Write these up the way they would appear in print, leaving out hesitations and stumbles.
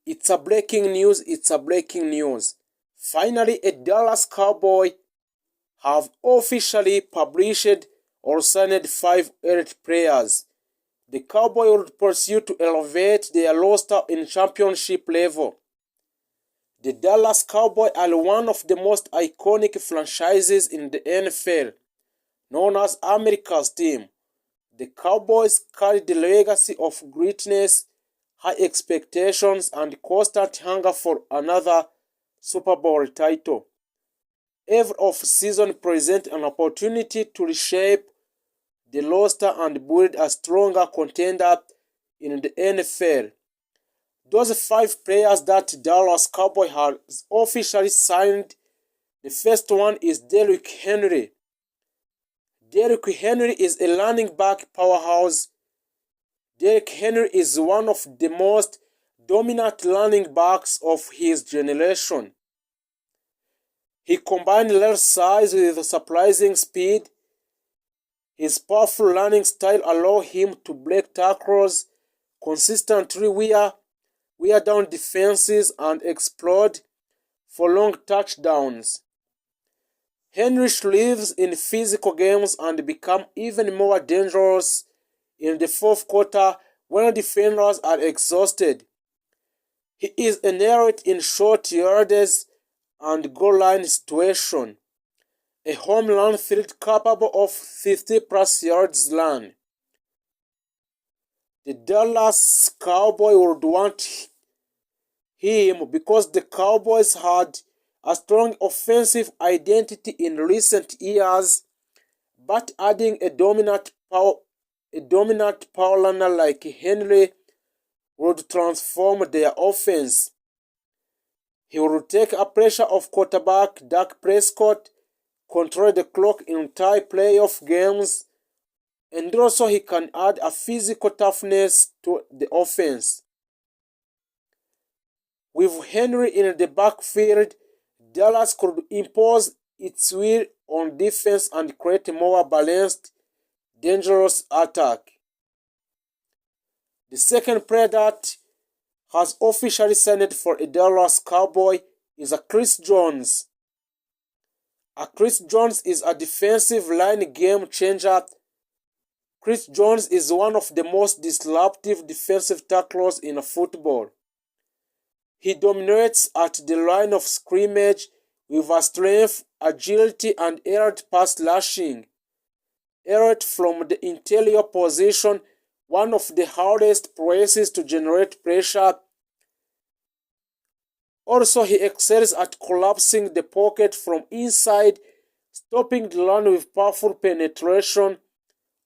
It's a breaking news. It's a breaking news. Finally, a Dallas Cowboy have officially published or signed 5 elite players. The Cowboys will pursue to elevate their roster in championship level. The Dallas Cowboys are one of the most iconic franchises in the NFL, known as America's team. The Cowboys carry the legacy of greatness, high expectations, and constant hunger for another Super Bowl title. Every off-season presents an opportunity to reshape the roster and build a stronger contender in the NFL. Those 5 players that Dallas Cowboys has officially signed, the first one is Derrick Henry. Derrick Henry is a running back powerhouse. Derrick Henry is one of the most dominant running backs of his generation. He combined large size with surprising speed. His powerful running style allows him to break tackles consistently, wear down defenses, and explode for long touchdowns. Henry thrives in physical games and becomes even more dangerous in the fourth quarter when defenders are exhausted. He is an elite in short yardage and goal line situation, a home run threat capable of 50-plus yards run. The Dallas Cowboys would want him because the Cowboys had a strong offensive identity in recent years, but adding a dominant power runner like Henry would transform their offense. He would take a pressure off quarterback Dak Prescott, control the clock in tight playoff games, and also he can add a physical toughness to the offense. With Henry in the backfield, Dallas could impose its will on defense and create a more balanced, dangerous attack. The second player that has officially signed for a Dallas Cowboy is a Chris Jones. Chris Jones is a defensive line game changer. Chris Jones is one of the most disruptive defensive tacklers in football. He dominates at the line of scrimmage with a strength, agility, and elite pass rushing. Elite from the interior position, one of the hardest places to generate pressure. Also, he excels at collapsing the pocket from inside, stopping the run with powerful penetration,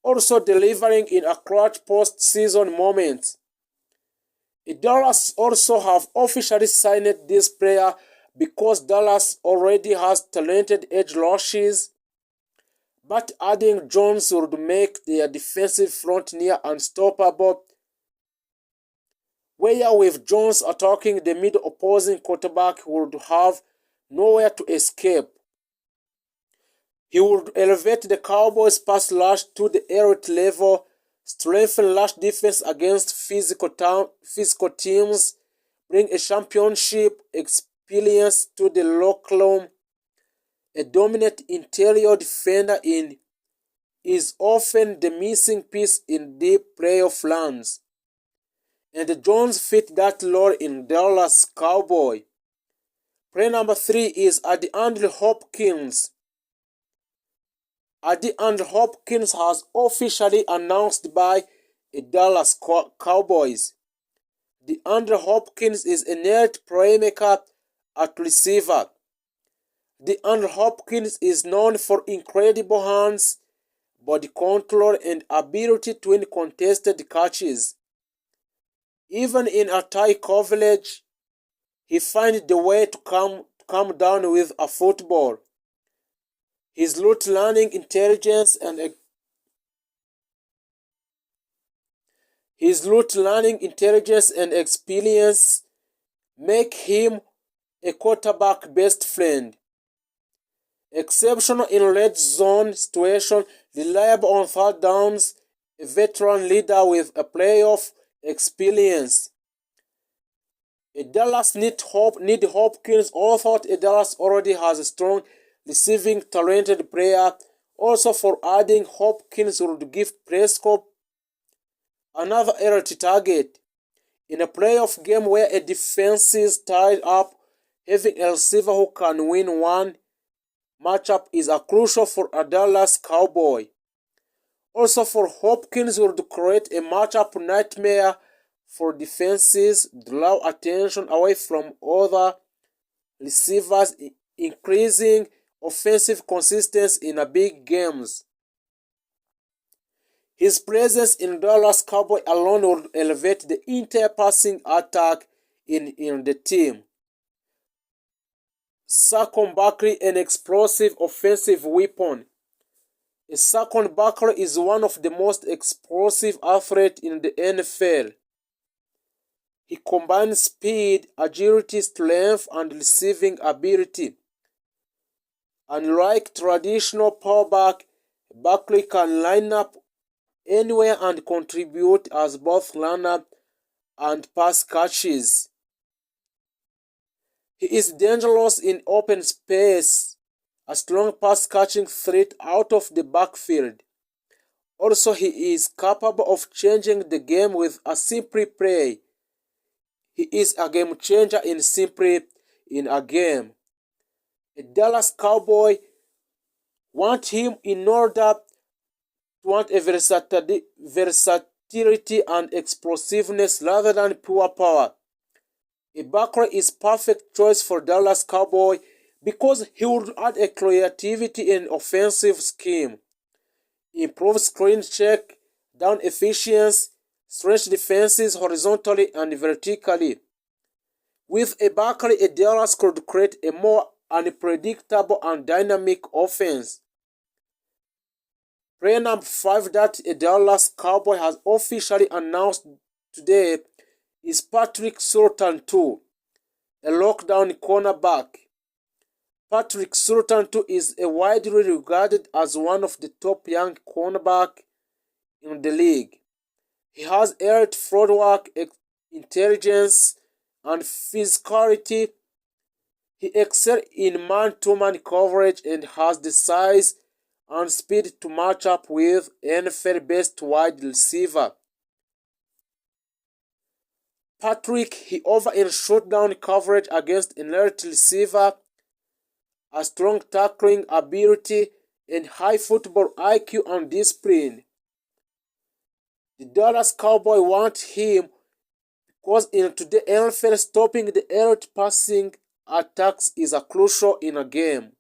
also delivering in a clutch post-season moments. Dallas also have officially signed this player because Dallas already has talented edge rushes, but adding Jones would make their defensive front near unstoppable, where with Jones attacking the middle, opposing quarterback would have nowhere to escape. He would elevate the Cowboys' pass rush to the elite level, strengthen rush defense against physical teams, bring a championship experience to the locker room. A dominant interior defender is often the missing piece in deep playoff runs, and Jones fit that role in Dallas Cowboy. Player number 3 is DeAndre Hopkins. DeAndre Hopkins has officially announced by the Dallas Cowboys. DeAndre Hopkins is an elite playmaker at receiver. DeAndre Hopkins is known for incredible hands, body control, and ability to win contested catches. Even in a tight coverage, he finds the way to come down with a football. His route running intelligence and experience make him a quarterback best friend. Exceptional in red zone situation, reliable on third downs, a veteran leader with a playoff experience. A Dallas need Hopkins, although a Dallas already has a strong receiving talented player. Also for adding Hopkins would give Prescott another elite target. In a playoff game where a defense is tied up, having a receiver who can win one matchup is a crucial for a Dallas Cowboy. Also for Hopkins would create a matchup nightmare for defenses, draw attention away from other receivers, increasing offensive consistency in a big games. His presence in Dallas Cowboy alone would elevate the entire passing attack in the team. Saquon Barkley, an explosive offensive weapon. Saquon Barkley is one of the most explosive athletes in the NFL. He combines speed, agility, strength, and receiving ability. Unlike traditional powerback, Barkley can line up anywhere and contribute as both runner and pass catches. He is dangerous in open space, a strong pass-catching threat out of the backfield. Also, he is capable of changing the game with a simple play. He is a game changer in a game. A Dallas Cowboy want him in order to want a versatility and explosiveness rather than pure power. A Barkley is perfect choice for Dallas Cowboy because he would add a creativity and offensive scheme, improve screen check, down efficiency, stretch defenses horizontally and vertically. With a Barkley, a Dallas could create a more unpredictable and dynamic offense. Player number 5 that a Dallas Cowboy has officially announced today is Patrick Surtain II, a lockdown cornerback. Patrick Surtain II is widely regarded as one of the top young cornerbacks in the league. He has elite footwork, intelligence, and physicality. He excels in man-to-man coverage and has the size and speed to match up with NFL-best wide receiver. Patrick, he over in shutdown coverage against an elite receiver, a strong tackling ability, and high football IQ and discipline. The Dallas Cowboys want him because in today's NFL, stopping the elite passing attacks is a crucial in a game.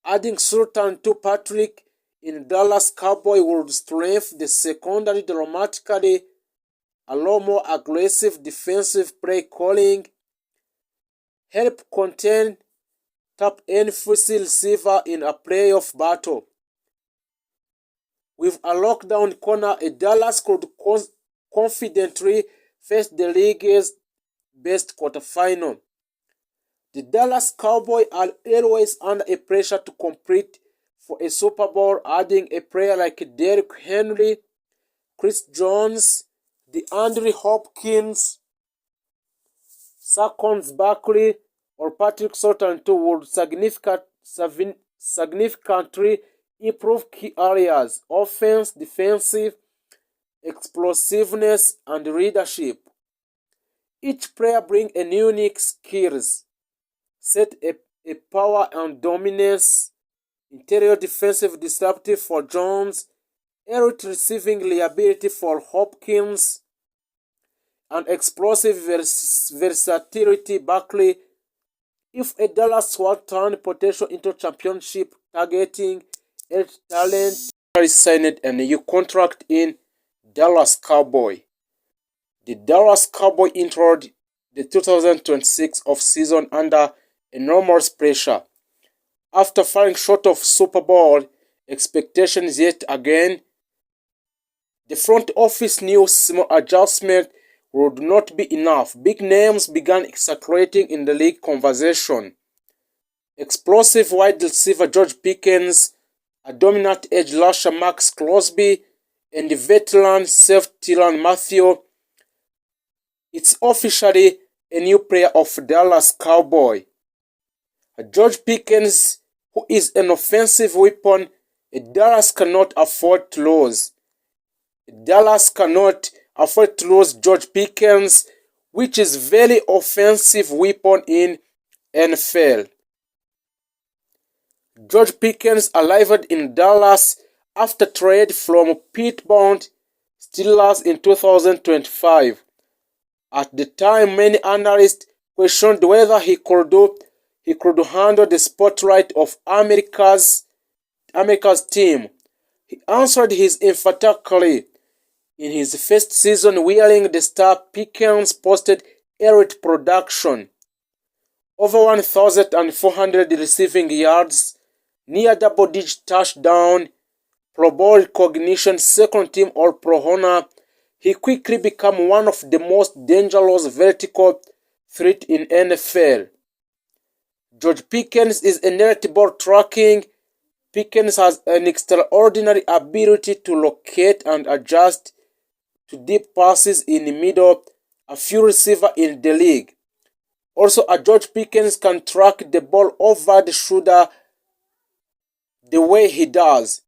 Adding Surtain to Patrick in Dallas Cowboy would strengthen the secondary dramatically, allow more aggressive defensive play calling, help contain top NFC receiver in a playoff battle. With a lockdown corner, a Dallas could confidently face the league's best quarterfinal. The Dallas Cowboys are always under a pressure to compete for a Super Bowl, adding a player like Derrick Henry, Chris Jones, DeAndre Hopkins, Saquon Barkley, or Patrick Surtain II would significantly improve key areas: offense, defensive, explosiveness, and leadership. Each player brings a unique skills set, a power and dominance, interior defensive disruptive for Jones, elite receiving reliability for Hopkins, and explosive versatility Barkley. If a Dallas would turn potential into championship targeting elite talent, signed a new contract in Dallas Cowboy. The Dallas Cowboy entered the 2026 offseason under enormous pressure. After falling short of Super Bowl expectations yet again, the front office knew small adjustment would not be enough. Big names began circulating in the league conversation. Explosive wide receiver George Pickens, a dominant edge rusher MAXX, CROSBY, and the veteran safety Tyrann Mathieu It's officially a new player of Dallas Cowboy. George Pickens, who is an offensive weapon, Dallas cannot afford to lose. Dallas cannot afford to lose George Pickens, which is very offensive weapon in NFL. George Pickens arrived in Dallas after trade from Pittsburgh Steelers in 2025. At the time, many analysts questioned whether he could handle the spotlight of America's team. He answered his emphatically. In his first season wearing the star, Pickens posted elite production. Over 1,400 receiving yards, near double-digit touchdown, Pro Bowl recognition, second team All-Pro honor. He quickly became one of the most dangerous vertical threats in NFL. George Pickens is an elite ball tracking. Pickens has an extraordinary ability to locate and adjust to deep passes in the middle, a few receivers in the league. Also, George Pickens can track the ball over the shoulder the way he does.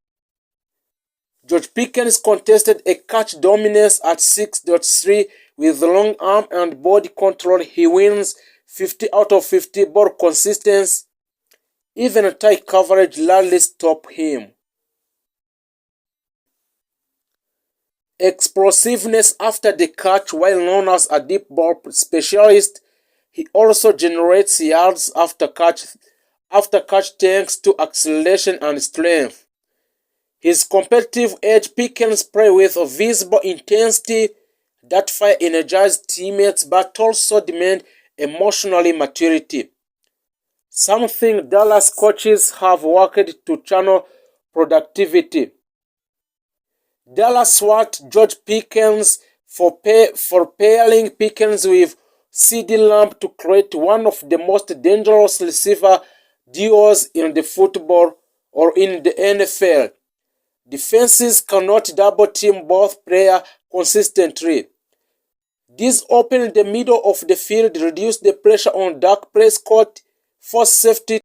George Pickens contested a catch dominance at 6.3 with long arm and body control. He wins 50 out of 50 ball consistency. Even tight coverage largely stop him. Explosiveness after the catch. While known as a deep ball specialist, he also generates yards after catch thanks to acceleration and strength. His competitive edge, Pickens play with a visible intensity that fire energized teammates but also demand emotionally maturity. Something Dallas coaches have worked to channel productivity. Dallas swapped George Pickens for pairing Pickens with CeeDee Lamb to create one of the most dangerous receiver duos in the football or in the NFL. Defenses cannot double team both players consistently. This opened the middle of the field, reduced the pressure on Dak Prescott, forced safety